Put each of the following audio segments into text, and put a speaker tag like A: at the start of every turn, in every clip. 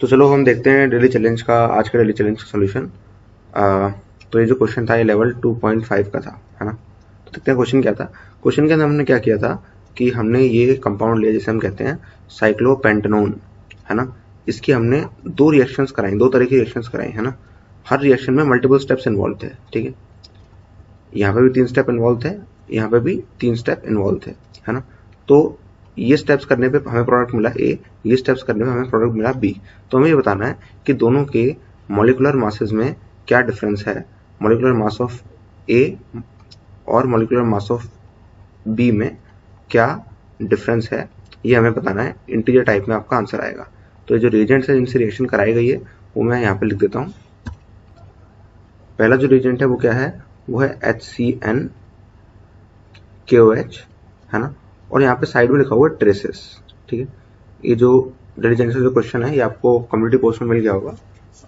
A: तो चलो हम देखते हैं डेली चैलेंज का, आज के डेली चैलेंज का सोल्यूशन। तो ये जो क्वेश्चन था ये लेवल 2.5 का था, है ना। तो देखते हैं क्वेश्चन क्या था। क्वेश्चन के अंदर हमने क्या किया था कि हमने ये कंपाउंड लिया जिसे हम कहते हैं साइक्लोपेंटेनोन, है ना। इसकी हमने दो रिएक्शंस कराई, दो तरह की रिएक्शंस कराई, है ना। हर रिएक्शन में मल्टीपल स्टेप्स इन्वॉल्व थे, ठीक है। यहाँ पे भी 3 स्टेप इन्वॉल्व थे, यहाँ पे भी 3 स्टेप इन्वॉल्व थे, है ना। तो ये स्टेप्स करने पे हमें प्रोडक्ट मिला ए, ये स्टेप्स करने पे हमें प्रोडक्ट मिला बी। तो हमें ये बताना है कि दोनों के मॉलिक्यूलर मासेस में क्या डिफरेंस है, मॉलिक्यूलर मास ऑफ ए और मॉलिक्यूलर मास ऑफ बी में क्या डिफरेंस है, ये हमें बताना है। इंटीजर टाइप में आपका आंसर आएगा। तो ये जो रिएजेंट्स है जिनसे रिएक्शन कराई गई है वो मैं यहाँ पे लिख देता हूँ। पहला जो रिएजेंट है वो क्या है, वो है HCnKOH, है ना। और यहाँ पे साइड में लिखा हुआ है ट्रेसेस, ठीक है। ये जो डिलीजेंस जो क्वेश्चन है ये आपको कम्युनिटी पोस्ट में मिल गया होगा,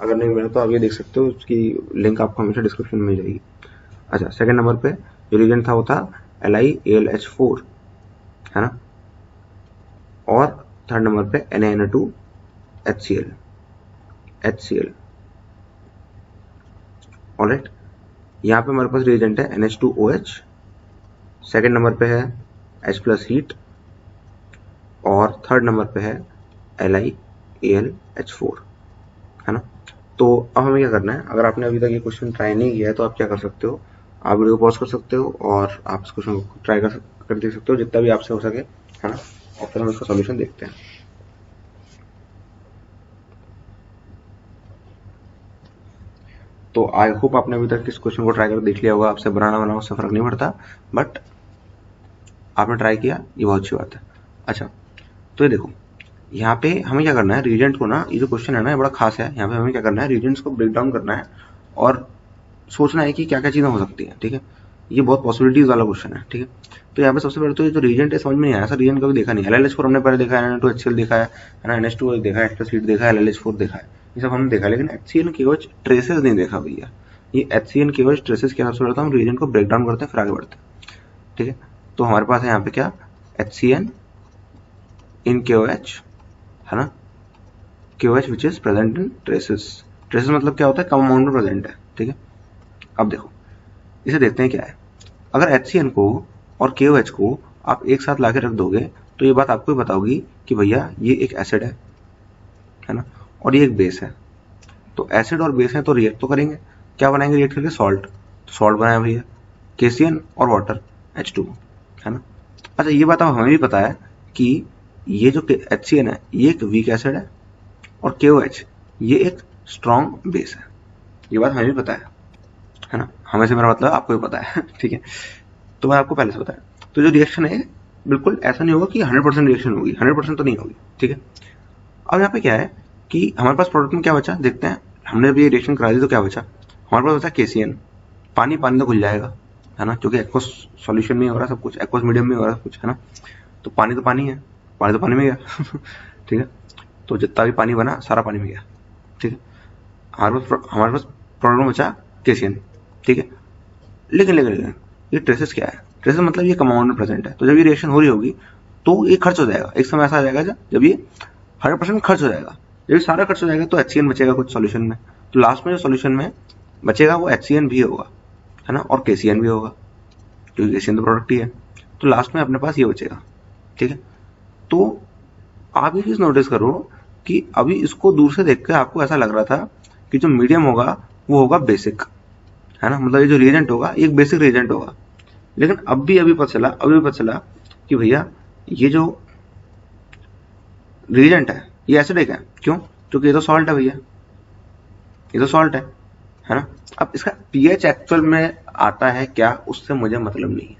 A: अगर नहीं मिला तो आप ये देख सकते हो, उसकी लिंक आपको हमेशा डिस्क्रिप्शन में मिल जाएगी। अच्छा, सेकंड नंबर पे जो रिएजेंट था वो था LiAlH4, है ना। और थर्ड नंबर पे NaNO2HCl। ऑलराइट, यहाँ पे हमारे पास रिएजेंट है NH2OH, सेकंड नंबर पे है H+ हीट, और थर्ड नंबर पे है LiAlH4, है ना। तो अब हमें क्या करना है, अगर आपने अभी तक ये क्वेश्चन ट्राई नहीं किया है तो आप क्या कर सकते हो, आप वीडियो पॉज कर सकते हो और आप इस क्वेश्चन को ट्राई कर देख सकते हो जितना भी आपसे हो सके, है ना। और फिर हम इसका सॉल्यूशन देखते हैं। तो आई होप आपने अभी तक इस क्वेश्चन को ट्राई कर देख लिया होगा। आपसे बनाना बनाओ उससे फर्क नहीं पड़ता, बट आपने ट्राई किया, ये बहुत अच्छी बात है। अच्छा, तो ये देखो, यहाँ पे हमें क्या करना है, रीजेंट को ना, ये जो क्वेश्चन है ना ये बड़ा खास है। यहाँ पे हमें क्या करना है, रीजेंट्स को ब्रेक डाउन करना है और सोचना है कि क्या क्या चीजें हो सकती है, ठीक है। ये बहुत पॉसिबिलिटीज वाला क्वेश्चन है, ठीक है। तो यहाँ पे सबसे पहले तो ये जो रीजेंट है समझ में नहीं आया, ऐसा रीजेंट कभी देखा नहीं। LiLH4 हमने पहले देखा है, Na2HCl देखा है ना, NH2 देखा है, H+ देखा है, LiLH4 देखा है, ये सब हमने देखा है। लेकिन HCnKOH ट्रेसेस नहीं देखा भैया। ये HCnKOH ट्रेसेस क्या, सबसे पहले तो हम रीजेंट को ब्रेक डाउन करते हैं फिर आगे बढ़ते हैं, ठीक है। तो हमारे पास है यहाँ पे क्या, HCnKOH, है ना। KOH which is present in traces. Traces मतलब क्या होता है, कम अमाउंट में प्रेजेंट है, ठीक है। अब देखो, इसे देखते हैं क्या है। अगर HCN को और KOH को आप एक साथ लाके रख दोगे तो ये बात आपको ही पता होगी कि भैया ये एक एसिड है ना, और ये एक बेस है। तो एसिड और बेस है तो रिएक्ट तो करेंगे, क्या बनाएंगे रिएक्ट करके, सॉल्ट। तो सॉल्ट बनाया भैया, KCN और वाटर H2, है ना। अच्छा, ये बात अब हमें भी पता है कि ये जो HCN है ये एक वीक एसिड है और KOH ये एक स्ट्रॉन्ग बेस है। ये बात हमें भी पता है ना। हमें से मेरा मतलब आपको भी पता है ठीक है। तो मैं आपको पहले से बताया, तो जो रिएक्शन है बिल्कुल ऐसा नहीं होगा कि 100% रिएक्शन होगी, 100% तो नहीं होगी, ठीक है। अब यहाँ पे क्या है कि हमारे पास प्रोडक्ट में क्या बचा, देखते हैं। हमने अभी रिएक्शन करा दी तो क्या बचा, हमारे पास बचा KCN। पानी पानी तो घुल जाएगा, है ना, क्योंकि एक्वस सॉल्यूशन में हो रहा सब कुछ, एक्वस मीडियम में हो रहा सब कुछ, है ना। तो पानी तो पानी है, पानी तो पानी में गया ठीक है। तो जितना भी पानी बना सारा पानी में गया, ठीक है। हमारे पास प्रोडक्ट में बचा KCN, ठीक है। लेकिन ये ट्रेसेस क्या है, ट्रेसेस मतलब ये कम अमाउंट में प्रेजेंट है। तो जब ये रिएक्शन हो रही होगी तो ये खर्च हो जाएगा, एक समय ऐसा आ जाएगा जब ये 100% खर्च हो जाएगा। जब ये सारा खर्च हो जाएगा तो HCN बचेगा कुछ सॉल्यूशन में। तो लास्ट में जो सॉल्यूशन में बचेगा वो HCN भी होगा, है ना, और KCN भी होगा, क्योंकि KCN तो प्रोडक्ट ही है। तो लास्ट में अपने पास ये बचेगा, ठीक है। तो आप ये चीज नोटिस करो कि अभी इसको दूर से देख कर आपको ऐसा लग रहा था कि जो मीडियम होगा वो होगा बेसिक, है ना, मतलब ये जो रिएजेंट होगा एक बेसिक रिएजेंट होगा। लेकिन अभी पता चला कि भैया ये जो रिएजेंट है ये एसिडिक है। क्यों, क्योंकि ये तो सॉल्ट है भैया, ये तो सॉल्ट है ना। अब इसका पीएच एक्चुअल में आता है क्या, उससे मुझे मतलब नहीं है।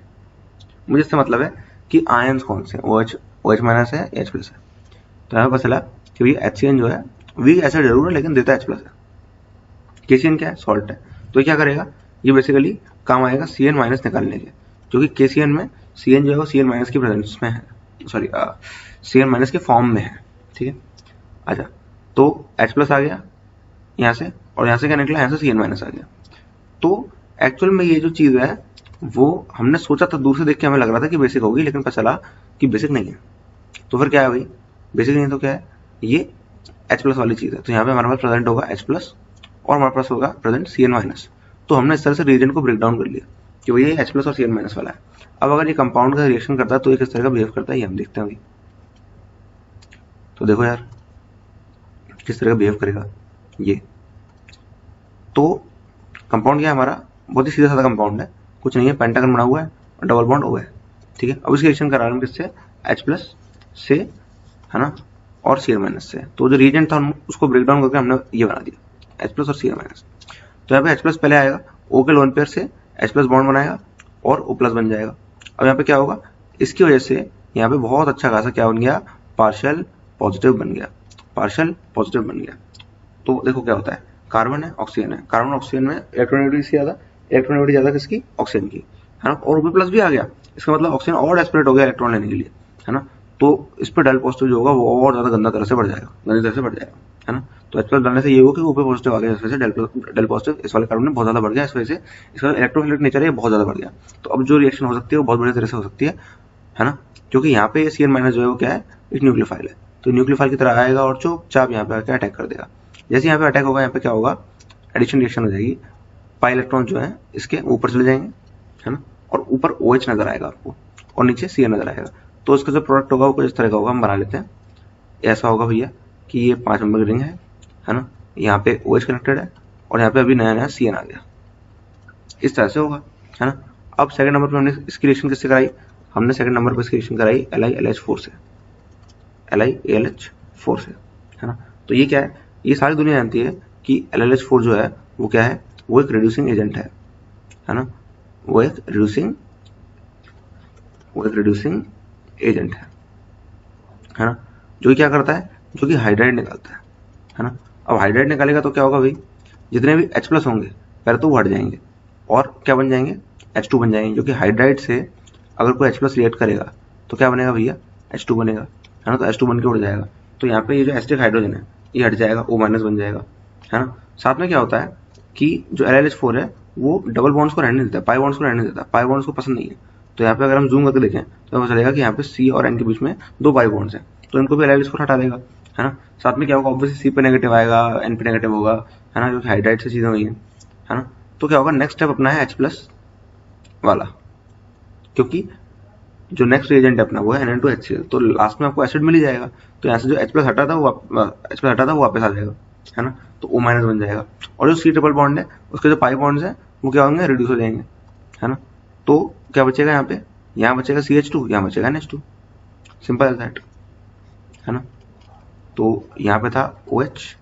A: मुझे इससे मतलब है कि आयंस कौन से, OH माइनस है, H प्लस है। तो हमें पता चला कि भैया HCN जो है वीक एसिड जरूर है लेकिन देता H प्लस है। KCN क्या है, सॉल्ट है। तो क्या करेगा, ये बेसिकली काम आएगा CN माइनस निकालने के, क्योंकि KCN में CN जो है वो CN माइनस की प्रेजेंस में है, सॉरी CN माइनस के फॉर्म में है, ठीक है। अच्छा, तो H प्लस आ गया यहाँ से, और यहाँ से क्या निकला, यहाँ से CN माइनस आ गया। तो एक्चुअल में ये जो चीज है वो हमने सोचा था, दूर से देख के हमें लग रहा था कि बेसिक होगी, लेकिन पता चला कि बेसिक नहीं है। तो फिर क्या है भाई, बेसिक नहीं तो क्या है, ये H प्लस वाली चीज है, तो यहाँ पे हमारे पास प्रेजेंट होगा H प्लस और हमारे पास होगा प्रेजेंट Cn माइनस। तो हमने इस तरह से रिएजेंट को ब्रेक डाउन कर लिया कि भैया ये H प्लस और Cn माइनस वाला है। अब अगर ये कंपाउंड का रिएक्शन करता है तो ये किस तरह का बिहेव करता है ये हम देखते हैं अभी। तो देखो यार किस तरह का बिहेव करेगा ये। तो कंपाउंड क्या है हमारा, बहुत ही सीधा साधा कंपाउंड है, कुछ नहीं है, पेंटागन बना हुआ है और डबल बॉन्ड हो गया है, ठीक है। अब इसकी रिएक्शन करा रहे हैं किससे, H प्लस से, है ना, और Cn माइनस से। तो जो रिएजेंट था उसको ब्रेक डाउन करके हमने ये बना दिया H प्लस और Cn माइनस। तो यहाँ पे H प्लस पहले आएगा, O के लोन पेयर से H प्लस बॉन्ड बनाएगा और O प्लस बन जाएगा। अब यहाँ पे क्या होगा, इसकी वजह से यहाँ पे बहुत अच्छा खासा क्या बन गया, पार्शियल पॉजिटिव बन गया, पार्शियल पॉजिटिव बन गया। तो देखो क्या होता है, कार्बन है ऑक्सीजन है, कार्बन ऑक्सीजन में इलेक्ट्रोनेगेटिविटी ज्यादा, इलेक्ट्रोनेगेटिविटी ज्यादा किसकी, ऑक्सीजन की, है ना, और O प्लस भी आ गया, इसका मतलब ऑक्सीजन और डेस्परेट हो गया इलेक्ट्रॉन लेने के लिए, है ना। तो इस पर डेल पॉजिटिव जो होगा वो और ज्यादा गंदा तरह से बढ़ जाएगा, गंदी तरह से बढ़ जाएगा, है ना। तो H प्लस डालने से ये होगा कि O पे पॉजिटिव आ गया, इस वजह से डेल पॉजिटिव इस वाले कार्बन में बहुत ज्यादा बढ़ गया, इस वजह से इसका इलेक्ट्रोफिलिक नेचर है बहुत ज्यादा बढ़ गया। तो अब जो रिएक्शन हो सकती है वो बहुत बड़ी तरह से हो सकती है ना, क्योंकि यहाँ पे Cn माइनस जो है वो क्या है, एक न्यूक्लियोफाइल है, तो न्यूक्लियोफाइल की तरह आएगा और चुपचाप यहाँ पे आकर अटैक कर देगा। जैसे यहाँ पे अटैक होगा, यहाँ पे क्या होगा, एडिशन रिएक्शन हो जाएगी, पाई इलेक्ट्रॉन जो है इसके ऊपर चले जाएंगे, है ना, और ऊपर OH नजर आएगा आपको और नीचे Cn नजर आएगा। तो इसका जो प्रोडक्ट होगा वो कुछ इस तरह का होगा, हम बना लेते हैं। ऐसा होगा भैया कि ये 5 नंबर की रिंग है ना, यहाँ पे OH कनेक्टेड है और यहाँ पे अभी नया नया Cn आ गया, इस तरह से होगा, है ना। अब सेकंड नंबर पे हमने इसकी रिएक्शन किससे कराई, हमने सेकंड नंबर पे इसकी रिएक्शन कराई LiAlH4 से, LiAlH4 से, है ना। तो ये क्या है, ये सारी दुनिया जानती है कि LiAlH4 जो है वो क्या है, वो एक रिड्यूसिंग एजेंट है ना, वो एक रिड्यूसिंग एजेंट है ना, जो क्या करता है, जो कि हाइड्राइड निकालता है ना। अब हाइड्राइड निकालेगा तो क्या होगा भाई, जितने भी H प्लस होंगे पहले तो वो हट जाएंगे और क्या बन जाएंगे, H2 बन जाएंगे, जो कि हाइड्राइड से अगर कोई H प्लस रिएक्ट करेगा तो क्या बनेगा भैया, H2 बनेगा, है ना। तो H2 बन के उड़ जाएगा, तो यहाँ पे ये जो एसिटिक हाइड्रोजन है ये हट जाएगा, O माइनस बन जाएगा, है ना। साथ में क्या होता है कि जो LiAlH4 है वो डबल बॉन्ड्स को रहने नहीं देता, पाई बॉन्ड्स को रहने देता, पाई बॉन्ड्स को पसंद नहीं है। तो यहाँ पे अगर हम जूम करके देखें तो पता चलेगा कि यहाँ पे C और N के बीच में 2 पाई बॉन्ड्स हैं, तो इनको भी LiAlH4 हटा देगा, है ना। साथ में क्या होगा, ऑब्वियसली C पे नेगेटिव आएगा, N पे नेगेटिव होगा, है ना, जो हाइड्राइड से चीजें हुई है ना। तो क्या होगा, नेक्स्ट स्टेप अपना है H प्लस वाला, क्योंकि जो नेक्स्ट रिएजेंट है अपना वो है NN2HCl, तो लास्ट में आपको एसिड मिल ही जाएगा। तो यहाँ से जो H प्लस हटा था वो वापस आ जाएगा, है ना, तो O माइनस बन जाएगा। और जो C ट्रिपल बॉन्ड है उसके जो पाई बॉन्ड्स हैं वो क्या होंगे, रिड्यूस हो जाएंगे, है ना। तो क्या बचेगा यहाँ पे, यहाँ बचेगा CH2, यहाँ बचेगा NH2, सिंपल एज दैट, है ना। तो यहाँ पे था OH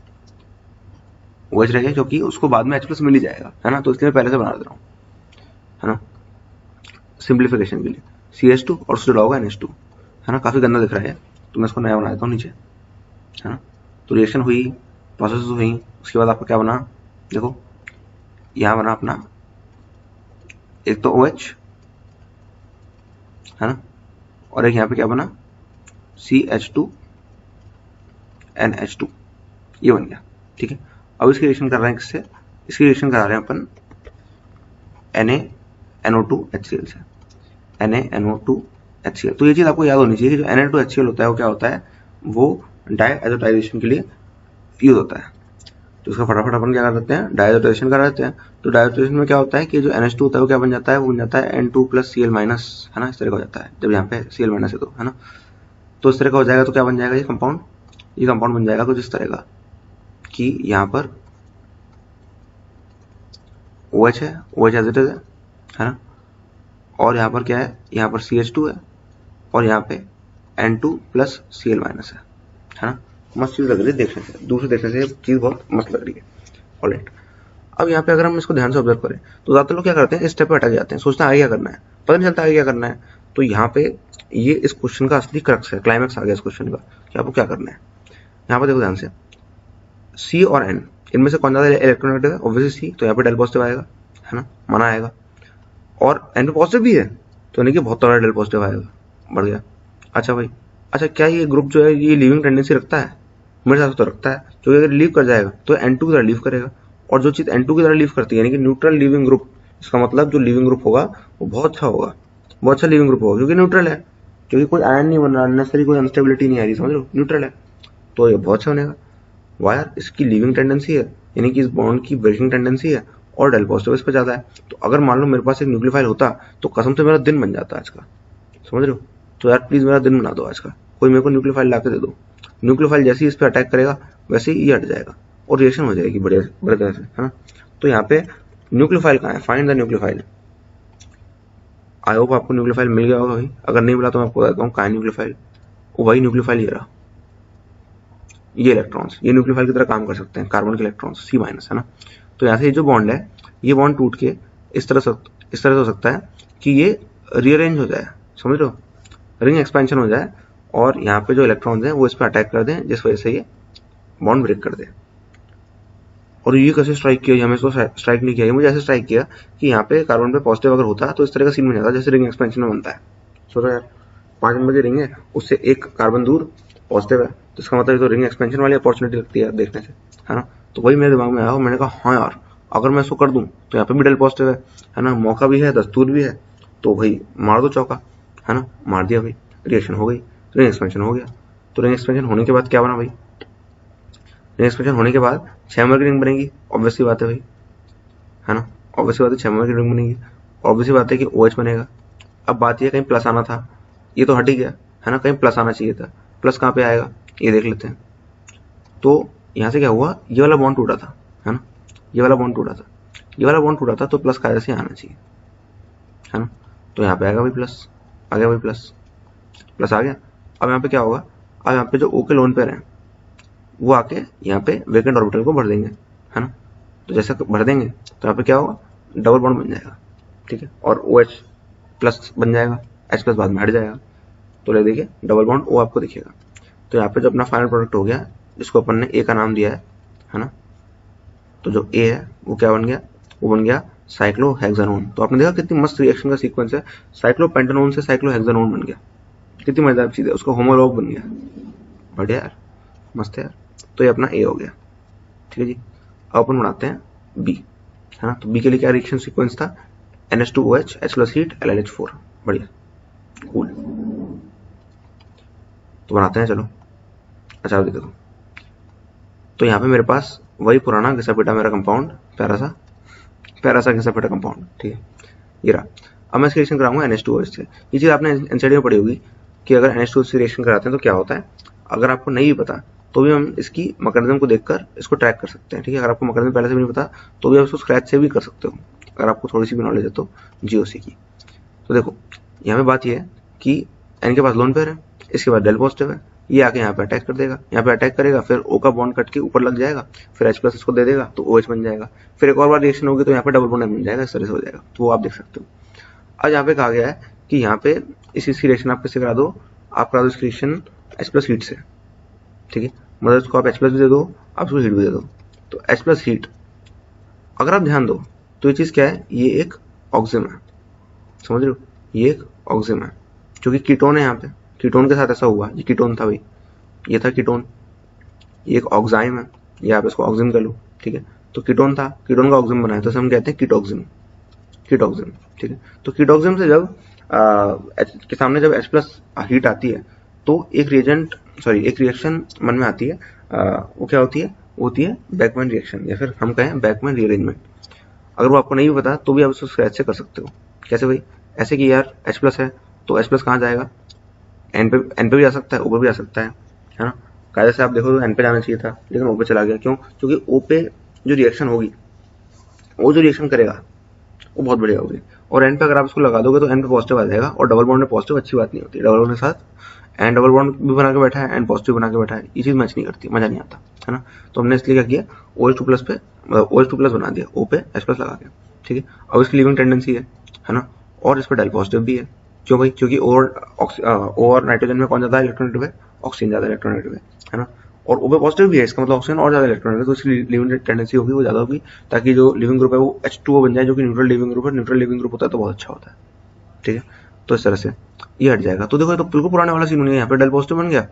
A: रह गया, क्योंकि उसको बाद में H प्लस मिल ही जाएगा, है ना, तो इसलिए मैं पहले से बना दे रहा हूँ, है ना, सिंप्लीफिकेशन के लिए। CH2 और उससे जुड़ा होगा NH2, है ना, काफी गंदा दिख रहा है तो मैं इसको नया बना देता हूँ नीचे, है ना। तो रिएक्शन हुई, प्रोसेस हुई, उसके बाद आपका क्या बना, देखो यहाँ बना अपना एक तो OH, है ना, और एक यहाँ पे क्या बना CH2 NH2, ये बन गया, ठीक है। अब इसकी रिएक्शन कर रहे हैं किससे, इसकी रिएक्शन करा रहे हैं अपन NaNO2HCl से, NaNO2HCl। तो ये चीज आपको याद होनी चाहिए कि जो Na2HCl होता है वो क्या होता है, वो डायएजोटाइजेशन के लिए यूज होता है। तो इसका फटाफट अपन क्या कर देते हैं, डायएजोटाइजेशन करा देते हैं। तो डायएजोटाइजेशन में क्या होता है कि जो NH2 होता है वो क्या बन जाता है, वो बन जाता है N2 प्लस Cl माइनस, है ना, इस तरह का हो जाता है जब यहाँ पे Cl माइनस है तो, है ना। तो इस तरह का हो जाएगा, तो क्या बन जाएगा ये कंपाउंड बन जाएगा कुछ इस तरह का कि यहाँ पर OH है, OH एज इट इज है ना, और यहाँ पर क्या है, यहाँ पर CH2 है और यहाँ पे N2 प्लस Cl माइनस है ना। मस्त चीज लग रही है देखने से, दूर से देखने से चीज बहुत मस्त लग रही है। ऑलराइट, अब यहाँ पे अगर हम इसको ध्यान से ऑब्जर्व करें तो ज्यादातर लोग क्या करते हैं, इस स्टेप पे अटक जाते हैं, सोचते हैं आगे क्या करना है, पता नहीं चलता आगे क्या करना है। तो यहाँ पे ये इस क्वेश्चन का असली क्रक्स है, क्लाइमैक्स आ गया इस क्वेश्चन का कि आपको क्या करना है। यहाँ पे देखो ध्यान से, C और N इनमें से कौन ज्यादा इलेक्ट्रोनेगेटिव है, ऑब्वियसली C, तो यहाँ पे डेल पॉजिटिव आएगा, है ना, माना आएगा, और N पे पॉजिटिव भी है तो यानी कि बहुत तगड़ा डेल पॉजिटिव आएगा, बढ़ गया। अच्छा भाई, अच्छा क्या ये ग्रुप जो है ये लीविंग टेंडेंसी रखता है, मेरे साथ तो रखता है, क्योंकि अगर लीव कर जाएगा तो N2 की तरह लीव करेगा, और जो चीज N2 की तरह लीव करती है यानी कि न्यूट्रल लीविंग ग्रुप, इसका मतलब जो लीविंग ग्रुप होगा वो बहुत अच्छा होगा, बहुत अच्छा लीविंग ग्रुप होगा, क्योंकि न्यूट्रल है, क्योंकि कोई आयन नहीं बन रहा, नेसेसरी कोई अनस्टेबिलिटी नहीं आ रही, समझ लो, न्यूट्रल है, तो ये बहुत अच्छा बनेगा। वायर इसकी लीविंग टेंडेंसी है, यानी कि इस बॉन्ड की ब्रेकिंग टेंडेंसी है, और डेल पॉजिटिव इस पर ज्यादा है। तो अगर मान लो मेरे पास एक न्यूक्लियोफाइल होता तो कसम से मेरा दिन बन जाता आज का, समझ रहे हो। तो यार प्लीज मेरा दिन बना दो आज का, कोई मेरे को न्यूक्लियोफाइल ला के दे दो। न्यूक्लियोफाइल जैसे ही इस पर अटैक करेगा वैसे ही ये हट जाएगा और रिएक्शन हो जाएगी बढ़िया बड़े तरह से, है ना। तो यहाँ पे न्यूक्लियोफाइल कहाँ है, find the nucleophile. I hope आपको न्यूक्लियोफाइल मिल गया होगा भाई, अगर नहीं मिला तो मैं आपको बताता हूँ कहाँ है न्यूक्लियोफाइल। वही न्यूक्लियोफाइल ये रहा, ये इलेक्ट्रॉन्स ये न्यूक्लियोफाइल की तरह काम कर सकते हैं, कार्बन के इलेक्ट्रॉन्स C-, है ना। तो यहाँ से ये जो बॉन्ड है ये बॉन्ड टूट के इस तरह से हो सकता है कि ये रीअरेंज हो जाए, समझ रहे हो, रिंग एक्सपेंशन हो जाए, और यहाँ पे जो इलेक्ट्रॉन्स हैं वो इस पर अटैक कर दें, जिस वजह से ये बॉन्ड ब्रेक कर दे। और ये कैसे स्ट्राइक किया, हमें इसको स्ट्राइक नहीं किया, मुझे ऐसे स्ट्राइक किया कि यहाँ पे कार्बन पे पॉजिटिव अगर होता तो इस तरह का सीन बन जाता जैसे रिंग एक्सपेंशन में बनता है। सोचो यार 5 नंबर की रिंग है, उससे एक कार्बन दूर पॉजिटिव है, तो इसका मतलब तो रिंग एक्सपेंशन वाली अपॉर्चुनिटी लगती है देखने से, है ना। तो वही मेरे दिमाग में आया, मैंने कहा हाँ यार अगर मैं इसको कर दूं तो यहाँ पे भी डेल पॉजिटिव है ना, मौका भी है, दस्तूर भी है, तो भाई मार दो चौका, है ना। मार दिया भाई, रिएक्शन हो गई, रिंग एक्सपेंशन हो गया। तो रिंग एक्सपेंशन होने के बाद क्या बना भाई, रिंग एक्सपेंशन होने के बाद 6 नंबर की रिंग बनेगी, ऑब्वियस सी बात है भाई, है ना। ऑब्वियस सी बात है 6 नंबर की रिंग बनेगी, ऑब्वियस सी बात है कि OH बनेगा। अब बात ये कहीं प्लस आना था, ये तो हट ही गया, है ना, कहीं प्लस आना चाहिए था, प्लस कहाँ पे आएगा ये देख लेते हैं। तो यहाँ से क्या हुआ, ये वाला बॉन्ड टूटा था, है ना, ये वाला बॉन्ड टूटा था, ये वाला बॉन्ड टूटा था, तो प्लस कायदे से आना चाहिए, है ना। तो यहाँ पे आएगा भाई प्लस, आ गया भाई प्लस, प्लस आ गया। अब यहाँ पे क्या होगा, अब यहाँ पे जो O के लोन पेयर हैं वो आके यहाँ पे वेकेंट ऑर्बिटल को भर देंगे, है ना। तो जैसे भर देंगे तो यहाँ पे क्या होगा, डबल बॉन्ड बन जाएगा, ठीक है, और OH प्लस बन जाएगा, H प्लस बाद में हट जाएगा। तो ले देखिए डबल बॉन्ड O आपको दिखेगा। तो यहाँ पे जो अपना फाइनल प्रोडक्ट हो गया, जिसको अपन ने A का नाम दिया है ना, तो जो A है वो क्या बन गया, वो बन गया साइक्लोहेक्सानोन। तो आपने देखा कितनी मस्त रिएक्शन का सीक्वेंस है, साइक्लोपेंटेनोन से साइक्लोहेक्सानोन बन गया, कितनी मजेदार चीज है, उसका होमोलॉग बन गया, बढ़िया यार, मस्त है यार। तो ये अपना A हो गया, ठीक है जी। अब अपन बनाते हैं B, है ना। तो B के लिए क्या रिएक्शन सीक्वेंस था, NH2OH H plus heat LNH4, बढ़िया कूल। तो बनाते हैं चलो। अच्छा देखो, तो यहाँ पे मेरे पास वही पुराना घिसा पिटा मेरा कंपाउंड, प्यारा सा घिसा पिटा कंपाउंड, ठीक है, ये रहा। अब मैं इसकी रिएक्शन कराऊंगा NH2OH से। ये चीज आपने एनसीईआरटी में पढ़ी होगी कि अगर NH2OH से रिएक्शन कराते हैं तो क्या होता है। अगर आपको नहीं भी पता तो भी हम इसकी मैकेनिज्म को देखकर इसको ट्रैक कर सकते हैं, ठीक है। अगर आपको मैकेनिज्म पहले से भी नहीं पता तो भी आप इसको स्क्रैच से भी कर सकते हो, अगर आपको थोड़ी सी भी नॉलेज है तो GOC की। तो देखो यहाँ पे बात ये है कि N के पास लोन पेयर है, इसके बाद डेल पॉजिटिव है, ये आके यहाँ पे अटैक कर देगा, यहाँ पे अटैक करेगा, फिर O का बॉन्ड कट के ऊपर लग जाएगा, फिर H प्लस इसको दे देगा तो OH बन जाएगा, फिर एक और बार रिएक्शन होगी तो यहाँ पे डबल बॉन्ड बन जाएगा, इस तरह से हो जाएगा। तो वो आप देख सकते हो। आज यहाँ पे कहा गया है कि यहाँ पे इसकी रिएक्शन आप किससे करा दो, आप करा दो इसकी रिएक्शन H प्लस हीट से, ठीक है। मतलब इसको आप H प्लस भी दे दो, आप इसको हीट भी दे दो। तो H प्लस हीट अगर आप ध्यान दो तो ये चीज क्या है, ये एक ऑक्सिजन है, समझ रहे हो, ये एक ऑक्सिजन है जो कि कीटोन है। यहाँ पे कीटोन के साथ ऐसा हुआ, ये कीटोन था भाई, ये था कीटोन, ये एक ऑक्साइम है, ये आप इसको ऑक्सिजन कर लो, ठीक है। तो कीटोन था, कीटोन का ऑक्सिजन बनाया, तो हम कहते हैं कीटोक्सिन, कीटोक्सिन, ठीक है। तो कीटोक्सिन से जब H के सामने जब H प्लस हीट आती है तो एक रिएक्शन मन में आती है, वो क्या होती है, वो होती है बैकमैन रिएक्शन, या फिर हम कहें बैकमैन रीअरेंजमेंट। अगर वो आपको नहीं भी पता तो भी आप उसको स्क्रैच से कर सकते हो। कैसे भाई, ऐसे कि यार H प्लस है तो H प्लस कहाँ जाएगा, N पे भी आ सकता है, O पे भी आ सकता है ना। कायदे से आप देखो तो N पे जाना चाहिए था, लेकिन O पे चला गया, क्यों, क्योंकि O पे जो रिएक्शन होगी, वो जो रिएक्शन करेगा वो बहुत बढ़िया होगी, और N पे अगर आप इसको लगा दोगे तो N पे पॉजिटिव आ जाएगा, और डबल बॉन्ड में पॉजिटिव अच्छी बात नहीं होती, डबल बॉन्ड के साथ N डबल बॉन्ड भी बना के बैठा है, N पॉजिटिव बना के बैठा है, ये चीज मैच नहीं करती, मजा नहीं आता, है ना। तो हमने इसलिए क्या किया, OH2 प्लस पे OH2 प्लस बना दिया, O पे H प्लस लगा के, ठीक है। अब इसकी लिविंग टेंडेंसी है ना, और इस पर डेल पॉजिटिव भी है, क्यों भाई, क्योंकि O और नाइट्रोजन में कौन ज्यादा इलेक्ट्रॉनिक है, ऑक्सीजन ज्यादा इलेक्ट्रॉनिक है ना, और O पे पॉजिटिव भी है, इसका मतलब ऑक्सीजन और ज्यादा इलेक्ट्रॉनिक है, तो इसकी लिविंग टेंडेंसी होगी वो ज्यादा होगी, ताकि जो लिविंग ग्रुप है वो H2O बन जाए, जो कि न्यूट्रल लिविंग ग्रुप है, न्यूट्रल लिविंग ग्रुप होता है तो बहुत अच्छा होता है, ठीक है। तो इस तरह से ये हट जाएगा। तो देखो ये तो बिल्कुल पुराने वाला सीन बन गया, यहाँ पे डेल पॉजिटिव बन गया,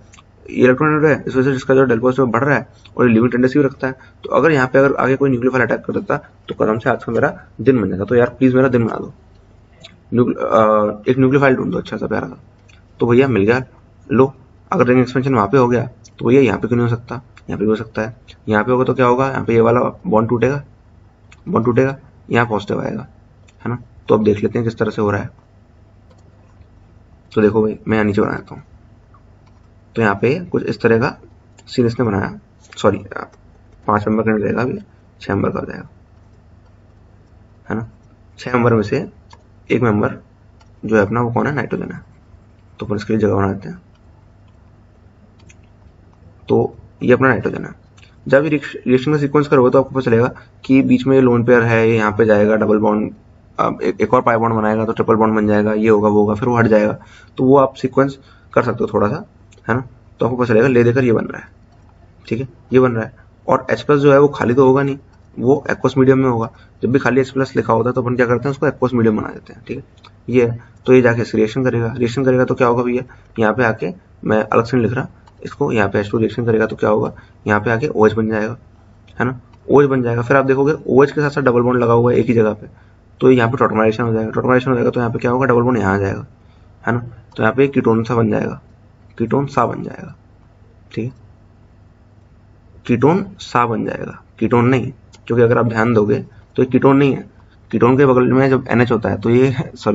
A: इलेक्ट्रॉन है, इस वजह से इसका जो डेल पॉजिटिव बढ़ रहा है और लिविंग टेंडेंसी भी रखता है। तो अगर यहाँ पे अगर आगे कोई न्यूक्लियोफाइल अटैक कर देता तो कदम से आज का मेरा दिन बन जाता। तो यार प्लीज मेरा दिन बना दो, एक न्यूक्लियोफाइल ढूंढ दो अच्छा सा प्यारा सा। तो भैया मिल गया, लो। अगर रिंग एक्सपेंशन वहां पे हो गया तो भैया यहाँ पे क्यों नहीं हो सकता, यहाँ पे भी हो सकता है। यहाँ पे होगा तो क्या होगा, यहाँ पे ये वाला बॉन्ड टूटेगा, यहाँ पॉजिटिव आएगा, है ना। तो अब देख लेते हैं किस तरह से हो रहा है। तो देखो भाई, मैं यहाँ नीचे बना देता हूँ। तो यहाँ पे कुछ इस तरह का सीन इसने बनाया, सॉरी 5 मेंबर का रहेगा, अभी 6 मेंबर का हो जाएगा, है ना। 6 मेंबर में से एक मेंबर जो है अपना वो कौन है, नाइट्रोजन है। तो अपन इसके लिए जगह बना देते हैं। तो ये अपना नाइट्रोजन है। जब रिएक्शन का सीक्वेंस करोगे तो आपको पता चलेगा कि बीच में लोन पेयर है, ये यहाँ पे जाएगा डबल बॉन्ड, एक और पाई बॉन्ड बनाएगा तो ट्रिपल बॉन्ड बन जाएगा, ये होगा वो होगा, फिर वो हट जाएगा। तो वो आप सीक्वेंस कर सकते हो थोड़ा सा, है ना। तो आपको पता चलेगा ले देकर ये बन रहा है, ठीक है, ये बन रहा है। और H+ जो है वो खाली तो होगा नहीं, वो एक्वस मीडियम में होगा। जब भी खाली H+ लिखा होता है तो अपन क्या करते हैं, उसको एक्वस मीडियम बना देते हैं, ठीक है। ये है, तो ये जाके रिएक्शन करेगा तो क्या होगा भैया, यहाँ पे आके मैं अलग से नहीं लिख रहा इसको, यहाँ पे H2 रिएक्शन करेगा तो क्या होगा, यहाँ पे आके OH बन जाएगा, है ना, OH बन जाएगा। फिर आप देखोगे OH के साथ साथ डबल बॉन्ड लगा हुआ है एक ही जगह पे, तो यहाँ पे टॉटमाइजेशन हो जाएगा, तो यहाँ पे क्या होगा, डबल बॉन्ड यहाँ आ जाएगा, है ना। तो यहाँ पे कीटोन सा बन जाएगा, ठीक है, कीटोन सा बन जाएगा, कीटोन नहीं, क्योंकि अगर आप ध्यान दोगे तो ये कीटोन नहीं है। कीटोन के बगल में जब NH होता है तो ये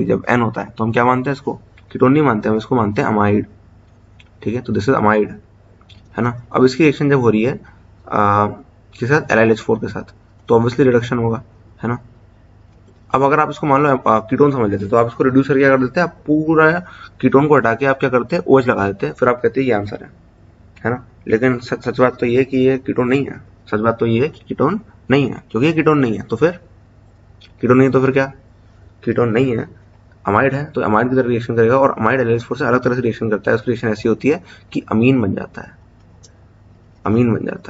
A: जब N होता है तो हम क्या मानते हैं इसको, कीटोन नहीं मानते, हम इसको मानते हैं अमाइड, ठीक है। तो दिस इज अमाइड, है ना। अब इसकी रिएक्शन जब हो रही है किसके साथ, LiLH4 के साथ, तो ऑब्वियसली रिडक्शन होगा, है ना। अब अगर आप इसको मान लो कीटोन समझ लेते तो आप इसको रिड्यूस करके क्या कर देते हैं, आप पूरा कीटोन को हटा के आप क्या करते हैं, OH लगा देते हैं, फिर आप कहते हैं ये आंसर है ना। लेकिन सच बात तो ये है कि ये कीटोन नहीं है, क्योंकि ये कीटोन नहीं है तो फिर क्या, कीटोन नहीं है, अमाइड है, तो अमाइड की तरह रिएक्शन करेगा। और अमाइड LiLH4 से अलग तरह से रिएक्शन करता है, उसकी रिएक्शन ऐसी होती है कि अमीन बन जाता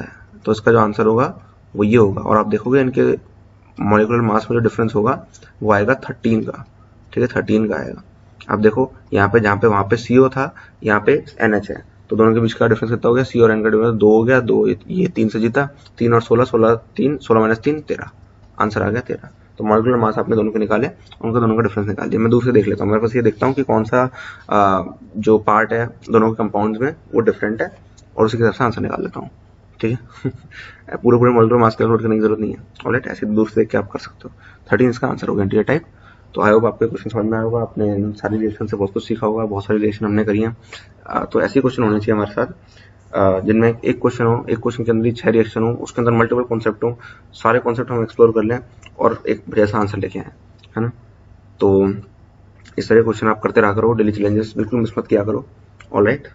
A: है। तो इसका जो आंसर होगा वो ये होगा। और आप देखोगे इनके मॉलिक्यूलर मास में जो डिफरेंस होगा वो आएगा 13 का, ठीक है, 13 का आएगा। आप देखो यहाँ पे, जहाँ पे वहां पे CO था, यहाँ पे NH है, तो दोनों के बीच का डिफरेंस कितना हो गया, C और N का डिफरेंस 2 हो गया, 2 ये 3 से जीता, 3 और 16, 16 -3 13, आंसर आ गया 13। तो मॉलिक्यूलर मास आपने दोनों के निकाले, उनका दोनों का डिफरेंस निकाल दिया। मैं दूसरे देख लेता हूँ, मेरे पास ये देखता हूँ कि कौन सा जो पार्ट है दोनों के कंपाउंड्स में वो डिफरेंट है, और उसी के हिसाब से आंसर निकाल लेता हूँ, ठीक है। पूरे मॉलिक्यूलर मास कैलकुलेट करने की जरूरत नहीं है, ऑलराइट, ऐसे दूर से देख के आप कर सकते हो। 13 इसका आंसर होगा, एंटीरियर टाइप। तो आई होप आपको क्वेश्चन समझ में आया होगा, आपने सारी रिएक्शन से बहुत कुछ सीखा होगा, बहुत सारी रिएक्शन हमने करी है। तो ऐसे क्वेश्चन होने चाहिए हमारे साथ, जिनमें एक क्वेश्चन के अंदर ही 6 रिएक्शन हो, उसके अंदर मल्टीपल कॉन्सेप्ट हो, सारे कॉन्सेप्ट हम एक्सप्लोर कर लें और एक बढ़िया सा आंसर लेके आए, है ना। तो इस तरह क्वेश्चन आप करते रहा करो, डेली चैलेंजेस बिल्कुल मिस मत किया करो, ऑलराइट।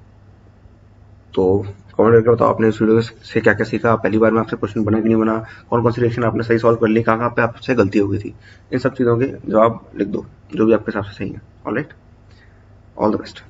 A: तो कमेंट करके बताओ आपने इस वीडियो से क्या क्या सीखा, पहली बार में आपसे क्वेश्चन बना कि नहीं बना, कौन से रिएक्शन आपने सही सॉल्व कर ली, कहाँ पे आपसे गलती हो गई थी, इन सब चीज़ों के जवाब लिख दो जो भी आपके हिसाब से सही है, ऑलराइट। All the best.